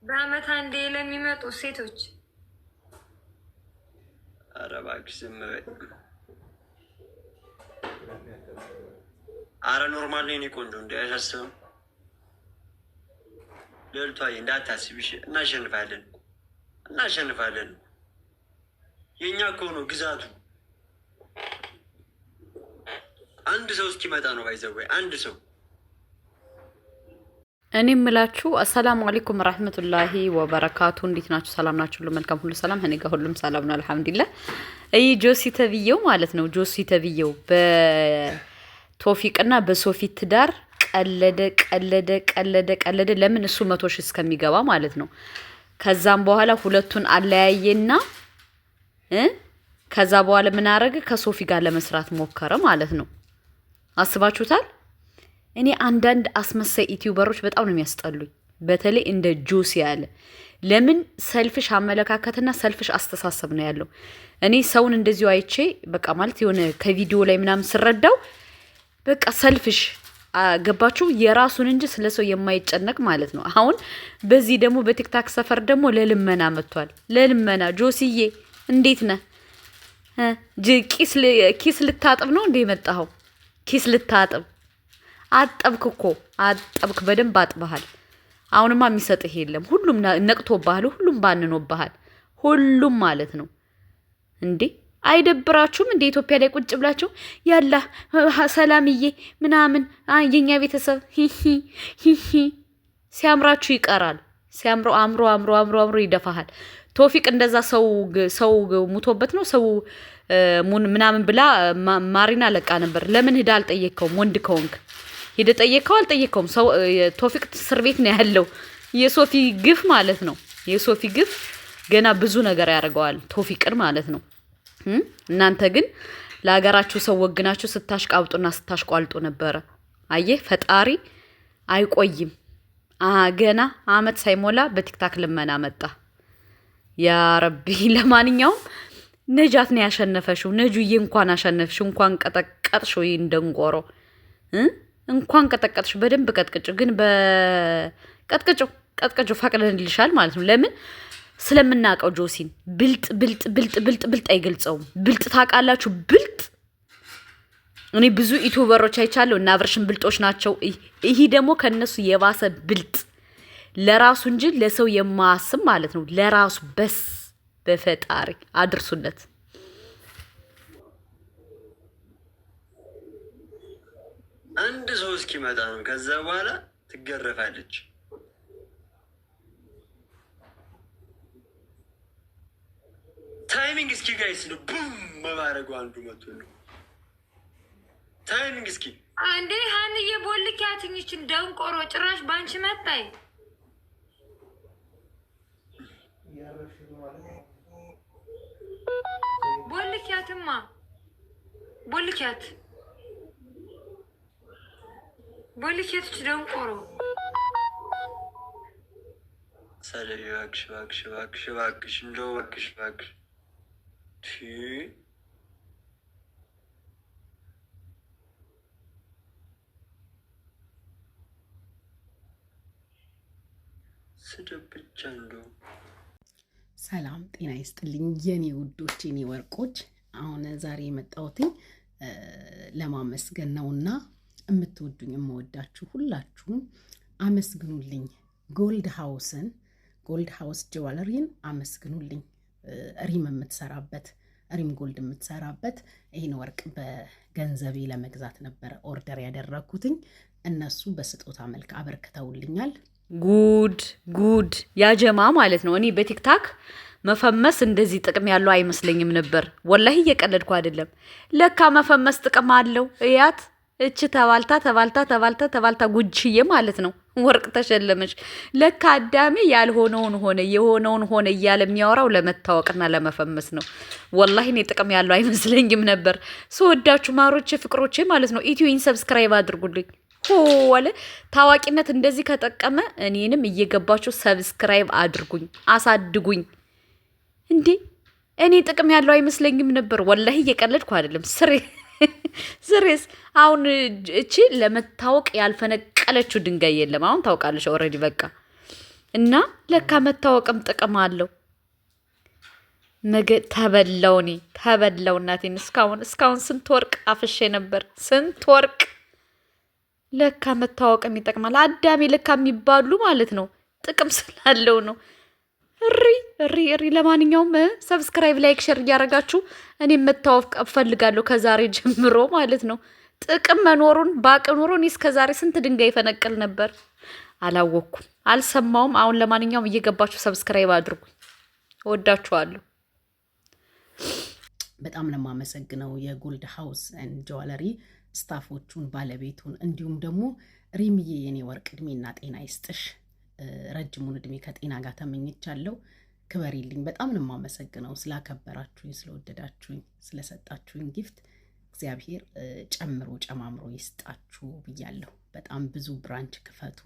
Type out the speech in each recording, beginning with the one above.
በአመት አንዴ ለሚመጡ ሴቶች ኧረ እባክሽ ዝም በይ። ኧረ ኖርማል ነው የእኔ ቆንጆ፣ እንደ አያሳስብም። ልዕልቷዬ እንዳታስቢሽ፣ እናሸንፋለን። የእኛ እኮ ነው ግዛቱ። አንድ ሰው እስኪመጣ ነው ባይዘወይ አንድ ሰው። እኔ ምላችሁ አሰላሙ አለይኩም ረህመቱላሂ ወበረካቱ። እንዴት ናችሁ? ሰላም ናችሁ? ሁሉ መልካም፣ ሁሉ ሰላም። እኔ ጋር ሁሉም ሰላም ነው አልሐምዱሊላህ። ጆሲ ተብዬው ማለት ነው። ጆሲ ተብዬው በቶፊቅና በሶፊ ትዳር ቀለደ። ለምን እሱ 100 ሺህ እስከሚገባ ማለት ነው። ከዛም በኋላ ሁለቱን አለያየና ከዛ በኋላ ምን አረገ? ከሶፊ ጋር ለመስራት ሞከረ ማለት ነው። አስባችሁታል? እኔ አንዳንድ አስመሳይ ዩቲዩበሮች በጣም ነው የሚያስጠሉኝ። በተለይ እንደ ጆሲ ያለ ለምን ሰልፍሽ አመለካከትና ሰልፍሽ አስተሳሰብ ነው ያለው። እኔ ሰውን እንደዚሁ አይቼ በቃ ማለት የሆነ ከቪዲዮ ላይ ምናምን ስረዳው በቃ ሰልፍሽ ገባችሁ? የራሱን እንጂ ስለሰው የማይጨነቅ ማለት ነው። አሁን በዚህ ደግሞ በቲክታክ ሰፈር ደግሞ ለልመና መጥቷል። ለልመና ጆሲዬ እንዴት ነህ? ኪስ ልታጥብ ነው እንደ የመጣኸው? ኪስ ልታጥብ አጠብክ እኮ አጠብክ፣ በደንብ አጥበሃል። አሁንማ የሚሰጥህ የለም። ሁሉም ነቅቶብሃል፣ ሁሉም ባንኖብሃል፣ ሁሉም ማለት ነው። እንዴ አይደብራችሁም? እንደ ኢትዮጵያ ላይ ቁጭ ብላችሁ ያላ ሰላምዬ ምናምን የኛ ቤተሰብ ሂሂ ሲያምራችሁ ይቀራል። ሲያምሮ አምሮ ይደፋሃል። ቶፊቅ እንደዛ ሰው ሙቶበት ነው ሰው ምናምን ብላ ማሪና ለቃ ነበር። ለምን ሄዳ አልጠየቅከውም? ወንድ ከሆንክ ሄደ ጠየቅከው? አልጠየቅከውም? ሰው ቶፊቅ እስር ቤት ነው ያለው። የሶፊ ግፍ ማለት ነው። የሶፊ ግፍ ገና ብዙ ነገር ያደርገዋል ቶፊቅን ማለት ነው። እናንተ ግን ለሀገራችሁ ሰው ወግናችሁ ስታሽቃብጡና ስታሽቋልጡ ነበረ። አየህ ፈጣሪ አይቆይም። ገና አመት ሳይሞላ በቲክታክ ልመና መጣ። ያ ረቢ። ለማንኛውም ነጃት ነው ያሸነፈሽው። ነጁዬ እንኳን አሸነፍሽው፣ እንኳን ቀጠቀጥሽው። እንደንቆሮ እንኳን ቀጠቀጥሽው። በደንብ ቀጥቅጭው፣ ግን ቀጥቅጭው ፈቅደንልሻል ማለት ነው። ለምን ስለምናውቀው ጆሲን ብልጥ አይገልጸውም። ብልጥ ታውቃላችሁ? ብልጥ እኔ ብዙ ዩቲዩበሮች አይቻለሁ እና አብርሽን ብልጦች ናቸው። ይሄ ደግሞ ከነሱ የባሰ ብልጥ፣ ለራሱ እንጂ ለሰው የማያስብ ማለት ነው። ለራሱ በስ በፈጣሪ አድርሱለት። አንድ ሰው እስኪመጣ ነው። ከዛ በኋላ ትገረፋለች። ታይሚንግ እስኪ ጋይስ ነው ቡም መባረጉ አንዱ መቶ ነው። ታይሚንግ እስኪ አንዴ ሀንዬ ቦልክ ያትኝችን ደንቆሮ ጭራሽ ባንቺ መጣይ ቦልክያትማ ቦልክያትች ደንቆሮ ሰለቢ እባክሽ እንደው እባክሽ ስድብ ብቻ እንደው። ሰላም ጤና ይስጥልኝ የኔ ውዶች፣ የኔ ወርቆች። አሁን ዛሬ የመጣሁትኝ ለማመስገን ነውና የምትወዱኝ የምወዳችሁ ሁላችሁም አመስግኑልኝ። ጎልድ ሃውስ ጀዋለሪን አመስግኑልኝ። ሪም ጎልድ የምትሰራበት ይህን ወርቅ በገንዘቤ ለመግዛት ነበረ ኦርደር ያደረግኩትኝ። እነሱ በስጦታ መልክ አበርክተውልኛል። ጉድ ያጀማ ማለት ነው። እኔ በቲክታክ መፈመስ እንደዚህ ጥቅም ያለው አይመስለኝም ነበር። ወላሂ እየቀለድኩ አይደለም። ለካ መፈመስ ጥቅም አለው። እያት እች ተባልታ ጉጅዬ ማለት ነው ወርቅ ተሸለመች። ለካ አዳሜ ያልሆነውን ሆነ የሆነውን ሆነ እያለ የሚያወራው ለመታወቅና ለመፈመስ ነው። ወላሂ እኔ ጥቅም ያለው አይመስለኝም ነበር። ስወዳችሁ ማሮቼ ፍቅሮቼ ማለት ነው። ኢትዮን ሰብስክራይብ አድርጉልኝ። ወለ ታዋቂነት እንደዚህ ከጠቀመ እኔንም እየገባችሁ ሰብስክራይብ አድርጉኝ፣ አሳድጉኝ። እንዴ እኔ ጥቅም ያለው አይመስለኝም ነበር። ወላሂ እየቀለድኩ አይደለም። ስሬስ አሁን እቺ ለመታወቅ ያልፈነቀለችው ድንጋይ የለም። አሁን ታውቃለች ኦልሬዲ። በቃ እና ለካ መታወቅም ጥቅም አለው። ነገ ተበላው እናቴን። እስካሁን ስንት ወርቅ አፍሼ ነበር፣ ስንት ወርቅ። ለካ መታወቅም ይጠቅማል። አዳሜ ለካ የሚባሉ ማለት ነው ጥቅም ስላለው ነው። እሪ። ለማንኛውም ሰብስክራይብ፣ ላይክ፣ ሼር እያደረጋችሁ እኔም መታወቅ እፈልጋለሁ ከዛሬ ጀምሮ ማለት ነው። ጥቅም መኖሩን ባቅ ኖሮ እኔ እስከዛሬ ስንት ድንጋይ ፈነቅል ነበር። አላወቅኩም፣ አልሰማውም። አሁን ለማንኛውም እየገባችሁ ሰብስክራይብ አድርጉኝ። እወዳችኋለሁ። በጣም ነው የማመሰግነው የጎልድ ሃውስ ኤንድ ጆለሪ ስታፎቹን፣ ባለቤቱን እንዲሁም ደግሞ ሪምዬ የኔ ወርቅ እድሜና ጤና ይስጥሽ። ረጅሙን እድሜ ከጤና ጋር ተመኝቻለሁ። ክበሪልኝ። በጣም ነው የማመሰግነው ስላከበራችሁኝ፣ ስለወደዳችሁኝ፣ ስለሰጣችሁኝ ጊፍት እግዚአብሔር ጨምሮ ጨማምሮ ይስጣችሁ ብያለሁ። በጣም ብዙ ብራንች ክፈቱ።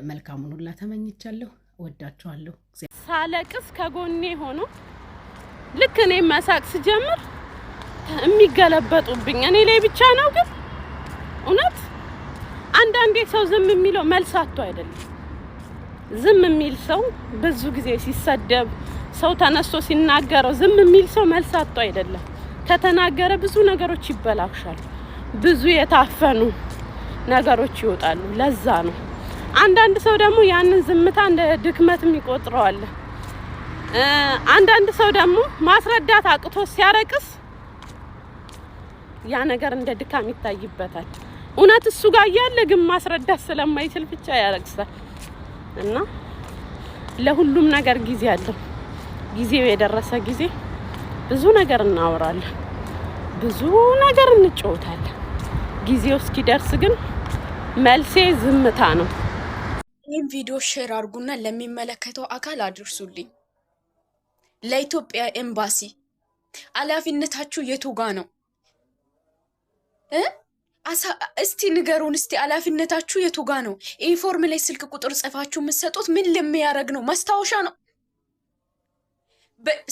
መልካሙን ሁላ ተመኝቻለሁ። እወዳችኋለሁ። ሳለቅስ ከጎኔ ሆኖ ልክ እኔ መሳቅ ስጀምር የሚገለበጡብኝ እኔ ላይ ብቻ ነው። ግን እውነት አንዳንዴ ሰው ዝም የሚለው መልስ አጥቶ አይደለም። ዝም የሚል ሰው ብዙ ጊዜ ሲሰደብ ሰው ተነስቶ ሲናገረው ዝም የሚል ሰው መልስ አጥቶ አይደለም። ከተናገረ ብዙ ነገሮች ይበላሻሉ። ብዙ የታፈኑ ነገሮች ይወጣሉ። ለዛ ነው አንዳንድ ሰው ደግሞ ያንን ዝምታ እንደ ድክመት የሚቆጥረዋል። አንዳንድ ሰው ደግሞ ማስረዳት አቅቶ ሲያረቅስ ያ ነገር እንደ ድካም ይታይበታል። እውነት እሱ ጋር ያለ ግን ማስረዳት ስለማይችል ብቻ ያረቅሳል። እና ለሁሉም ነገር ጊዜ አለው። ጊዜው የደረሰ ጊዜ ብዙ ነገር እናወራለን፣ ብዙ ነገር እንጫወታለን። ጊዜው እስኪደርስ ግን መልሴ ዝምታ ነው። ይህን ቪዲዮ ሼር አድርጉና ለሚመለከተው አካል አድርሱልኝ። ለኢትዮጵያ ኤምባሲ ኃላፊነታችሁ የቱ ጋ ነው? እስቲ ንገሩን። እስቲ ኃላፊነታችሁ የቱ ጋ ነው? ኢንፎርም ላይ ስልክ ቁጥር ጽፋችሁ የምትሰጡት ምን ለሚያደርግ ነው? ማስታወሻ ነው።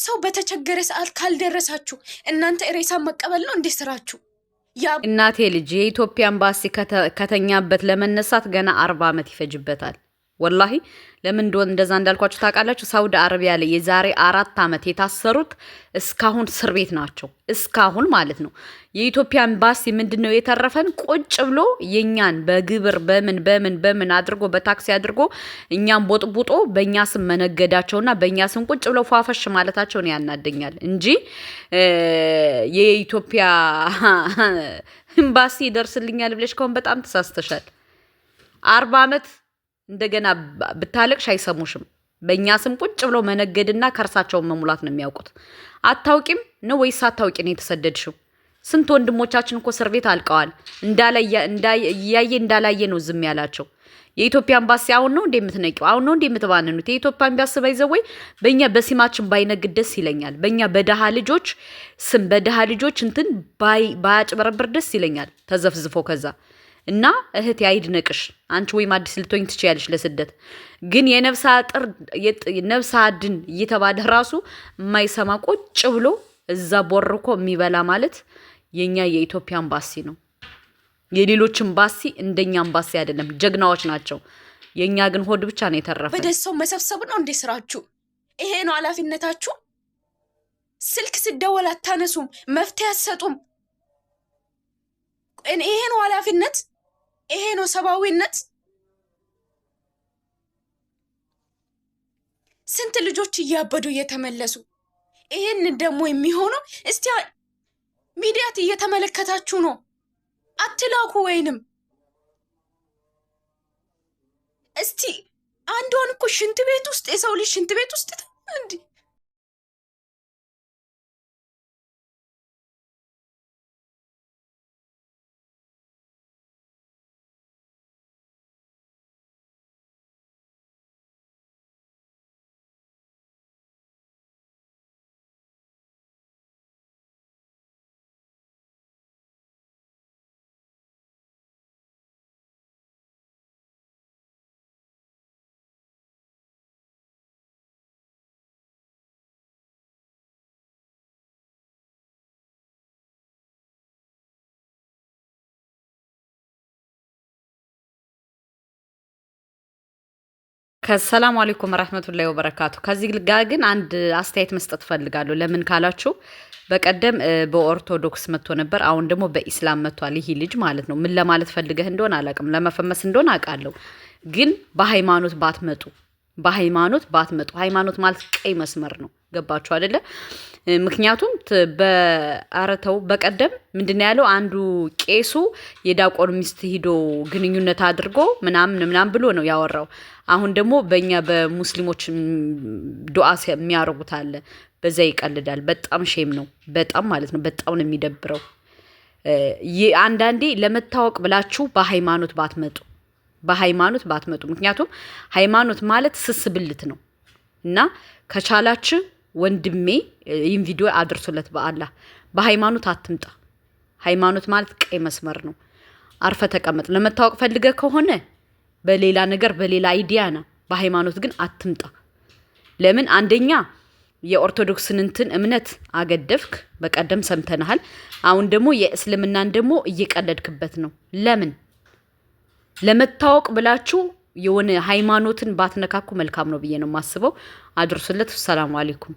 ሰው በተቸገረ ሰዓት ካልደረሳችሁ እናንተ ሬሳ መቀበል ነው እንዴ ስራችሁ? እናቴ ልጅ የኢትዮጵያ ኤምባሲ ከተኛበት ለመነሳት ገና 40 ዓመት ይፈጅበታል። ወላሂ ለምን እንደሆነ እንደዛ እንዳልኳችሁ ታውቃላችሁ? ሳውዲ አረቢያ ላይ የዛሬ 4 ዓመት የታሰሩት እስካሁን እስር ቤት ናቸው። እስካሁን ማለት ነው። የኢትዮጵያ ኤምባሲ ምንድነው የተረፈን? ቁጭ ብሎ የኛን በግብር በምን አድርጎ በታክሲ አድርጎ እኛን ቦጥቡጦ በእኛ ስም መነገዳቸውና በእኛ ስም ቁጭ ብለው ፏፈሽ ማለታቸውን ያናደኛል እንጂ የኢትዮጵያ ኤምባሲ ይደርስልኛል ብለሽ ከሆነ በጣም ተሳስተሻል። 40 ዓመት እንደገና ብታለቅሽ አይሰሙሽም። በእኛ ስም ቁጭ ብለው መነገድና ከርሳቸውን መሙላት ነው የሚያውቁት። አታውቂም ነው ወይስ አታውቂ ነው የተሰደድሽው? ስንት ወንድሞቻችን እኮ እስር ቤት አልቀዋል። እንዳላየ ነው ዝም ያላቸው። የኢትዮጵያ ኤምባሲ አሁን ነው እንደ የምትነቂው? አሁን ነው እንደ የምትባንኑት? የኢትዮጵያ ኤምባሲ ባይዘወይ በእኛ በሲማችን ባይነግድ ደስ ይለኛል። በእኛ በደሃ ልጆች ስም በደሃ ልጆች እንትን ባያጭበረብር ደስ ይለኛል ተዘፍዝፎ ከዛ እና እህት ያይድነቅሽ። አንቺ ወይም አዲስ ልትሆኝ ትችያለሽ ለስደት። ግን የነፍስ አድን እየተባለ ራሱ የማይሰማ ቁጭ ብሎ እዛ ቦርኮ የሚበላ ማለት የኛ የኢትዮጵያ ኤምባሲ ነው። የሌሎች ኤምባሲ እንደኛ ኤምባሲ አይደለም። ጀግናዎች ናቸው። የኛ ግን ሆድ ብቻ ነው የተረፈ። በደሰው መሰብሰብ ነው እንዴ ስራችሁ? ይሄ ነው ኃላፊነታችሁ? ስልክ ሲደወል አታነሱም፣ መፍትሄ አትሰጡም። ይሄ ነው ኃላፊነት? ይሄ ነው ሰብአዊነት? ስንት ልጆች እያበዱ እየተመለሱ ይሄን ደግሞ የሚሆነው እስቲ ሚዲያት እየተመለከታችሁ ነው። አትላኩ ወይንም እስቲ አንዷን እኮ ሽንት ቤት ውስጥ የሰው ልጅ ሽንት ቤት ውስጥ እንዴ ከሰላም አለይኩም ወራህመቱላሂ ወበረካቱ። ከዚህ ጋር ግን አንድ አስተያየት መስጠት ፈልጋለሁ። ለምን ካላችሁ በቀደም በኦርቶዶክስ መጥቶ ነበር፣ አሁን ደግሞ በኢስላም መጥቷል። ይሄ ልጅ ማለት ነው። ምን ለማለት ፈልገህ እንደሆነ አላውቅም። ለመፈመስ እንደሆነ አውቃለሁ፣ ግን በሃይማኖት ባትመጡ፣ ሃይማኖት ማለት ቀይ መስመር ነው። ገባችሁ አይደለ? ምክንያቱም በአረተው በቀደም ምንድን ያለው አንዱ ቄሱ የዳቆን ሚስት ሂዶ ግንኙነት አድርጎ ምናምን ብሎ ነው ያወራው። አሁን ደግሞ በእኛ በሙስሊሞች ዱዓ የሚያረጉት አለ፣ በዛ ይቀልዳል። በጣም ሼም ነው፣ በጣም ማለት ነው። በጣም ነው የሚደብረው። አንዳንዴ ለመታወቅ ብላችሁ በሃይማኖት ባትመጡ፣ ምክንያቱም ሃይማኖት ማለት ስስብልት ነው እና ከቻላችሁ ወንድሜ ይህን ቪዲዮ አድርሱለት። በአላህ በሃይማኖት አትምጣ። ሃይማኖት ማለት ቀይ መስመር ነው። አርፈ ተቀመጥ። ለመታወቅ ፈልገ ከሆነ በሌላ ነገር በሌላ አይዲያ ነው። በሃይማኖት ግን አትምጣ። ለምን? አንደኛ የኦርቶዶክስን እምነት አገደፍክ፣ በቀደም ሰምተናል። አሁን ደግሞ የእስልምናን ደግሞ እየቀለድክበት ነው። ለምን? ለመታወቅ ብላችሁ የሆነ ሃይማኖትን ባትነካኩ መልካም ነው ብዬ ነው የማስበው። አድርሱለት። ሰላም አለይኩም